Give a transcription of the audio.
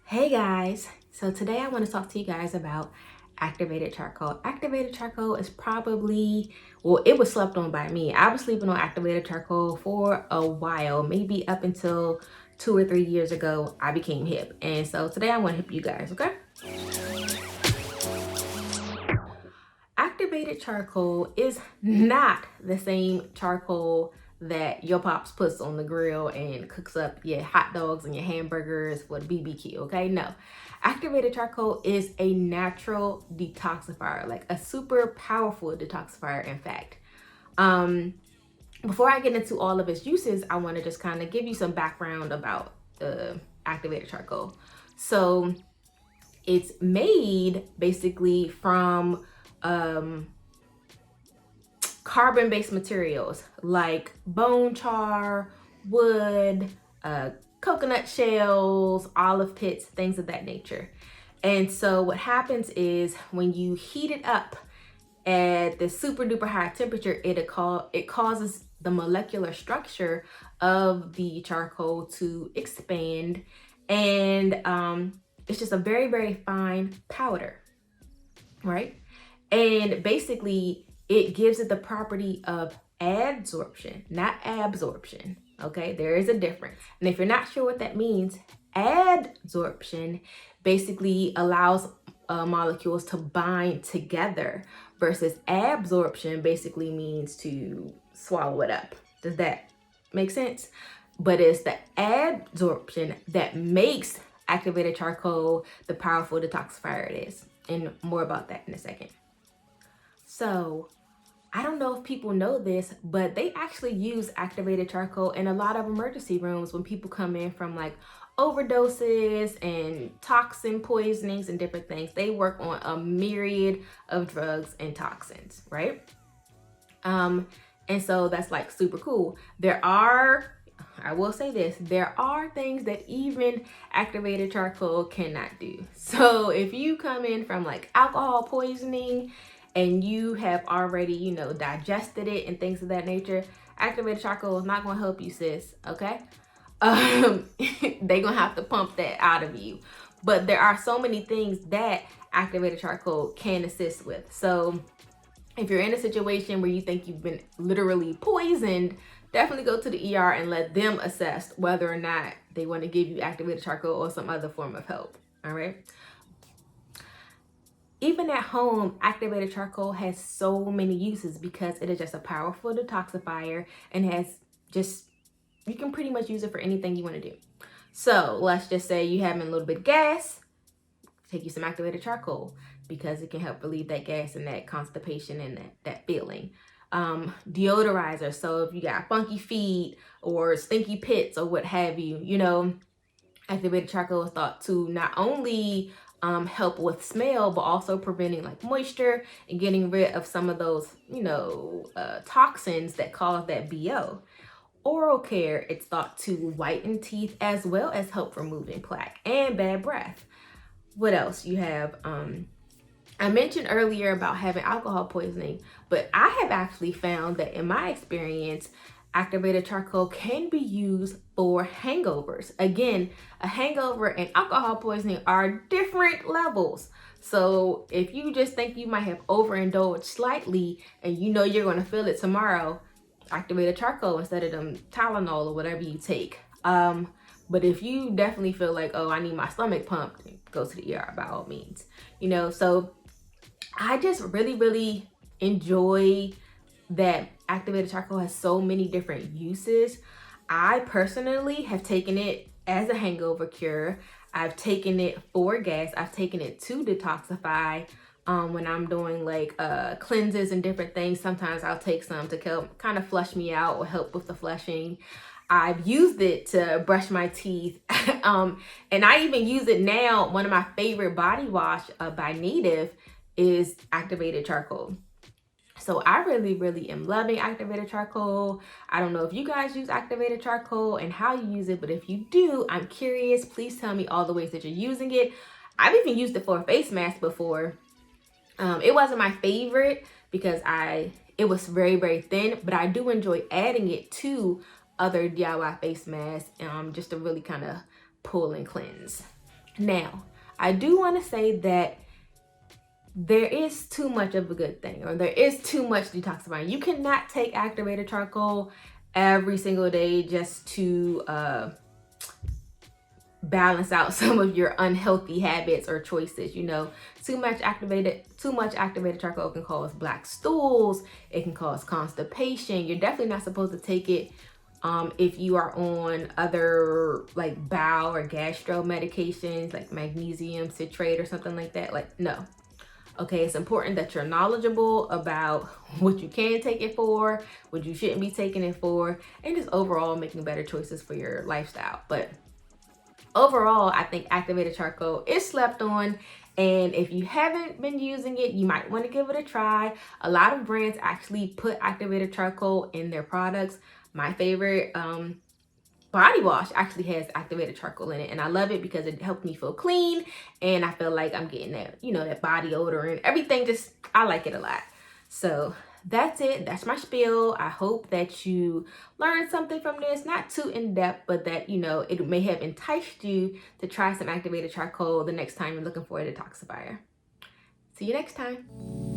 Hey guys, so today I want to talk to you guys about activated charcoal. Activated charcoal is probably, well, it was slept on by me. I was sleeping on activated charcoal for a while, maybe up until 2 or 3 years ago, I became hip. And so today I want to hip you guys, okay? Activated charcoal is not the same charcoal that your pops puts on the grill and cooks up your hot dogs and your hamburgers for the BBQ, okay? No. Activated charcoal is a natural detoxifier, like a super powerful detoxifier, in fact. Before I get into all of its uses, I want to just kind of give you some background about activated charcoal. So it's made basically from carbon-based materials like bone char, wood, coconut shells, olive pits, things of that nature. And so what happens is when you heat it up at the super duper high temperature, it causes the molecular structure of the charcoal to expand, and it's just a very, very fine powder, right? And basically, it gives it the property of adsorption, not absorption. Okay, there is a difference. And if you're not sure what that means, adsorption basically allows molecules to bind together, versus absorption basically means to swallow it up. Does that make sense? But it's the adsorption that makes activated charcoal the powerful detoxifier it is. And more about that in a second. So I don't know if people know this, but they actually use activated charcoal in a lot of emergency rooms when people come in from like overdoses and toxin poisonings and different things. They work on a myriad of drugs and toxins, right? And so that's like super cool. I will say this, there are things that even activated charcoal cannot do. So if you come in from like alcohol poisoning and you have already, digested it and things of that nature, activated charcoal is not going to help you, sis, okay? They're going to have to pump that out of you. But there are so many things that activated charcoal can assist with. So if you're in a situation where you think you've been literally poisoned, definitely go to the ER and let them assess whether or not they want to give you activated charcoal or some other form of help, all right? Even at home, activated charcoal has so many uses because it is just a powerful detoxifier and you can pretty much use it for anything you want to do. So let's just say you having a little bit of gas, take you some activated charcoal because it can help relieve that gas and that constipation and that feeling. Deodorizer, so if you got funky feet or stinky pits or what have you, activated charcoal is thought to not only help with smell, but also preventing like moisture and getting rid of some of those, toxins that cause that BO. Oral care, it's thought to whiten teeth as well as help removing plaque and bad breath. What else? You have, I mentioned earlier about having alcohol poisoning, but I have actually found that in my experience, activated charcoal can be used for hangovers. Again, a hangover and alcohol poisoning are different levels. So if you just think you might have overindulged slightly and you know you're going to feel it tomorrow, activated charcoal instead of them Tylenol or whatever you take. But if you definitely feel like, oh, I need my stomach pumped, go to the ER by all means. So I just really, really enjoy that activated charcoal has so many different uses. I personally have taken it as a hangover cure. I've taken it for gas. I've taken it to detoxify. When I'm doing like cleanses and different things, sometimes I'll take some to kind of flush me out or help with the flushing. I've used it to brush my teeth. And I even use it now. One of my favorite body wash by Native is activated charcoal. So I really, really am loving activated charcoal. I don't know if you guys use activated charcoal and how you use it, but if you do, I'm curious. Please tell me all the ways that you're using it. I've even used it for a face mask before. It wasn't my favorite because it was very, very thin, but I do enjoy adding it to other DIY face masks just to really kind of pull and cleanse. Now, I do want to say that there is too much of a good thing, or there is too much detoxifying. You cannot take activated charcoal every single day just to balance out some of your unhealthy habits or choices. You know, too much activated charcoal can cause black stools. It can cause constipation. You're definitely not supposed to take it if you are on other like bowel or gastro medications like magnesium citrate or something like that. Like, no. Okay, it's important that you're knowledgeable about what you can take it for, what you shouldn't be taking it for, and just overall making better choices for your lifestyle. But overall, I think activated charcoal is slept on. And if you haven't been using it, you might want to give it a try. A lot of brands actually put activated charcoal in their products. My favorite body wash actually has activated charcoal in it, and I love it because it helped me feel clean, and I feel like I'm getting that, you know, that body odor and everything. Just, I like it a lot. So that's it. That's my spiel. I hope that you learned something from this, not too in depth, but that, you know, it may have enticed you to try some activated charcoal the next time you're looking for a detoxifier. See you next time.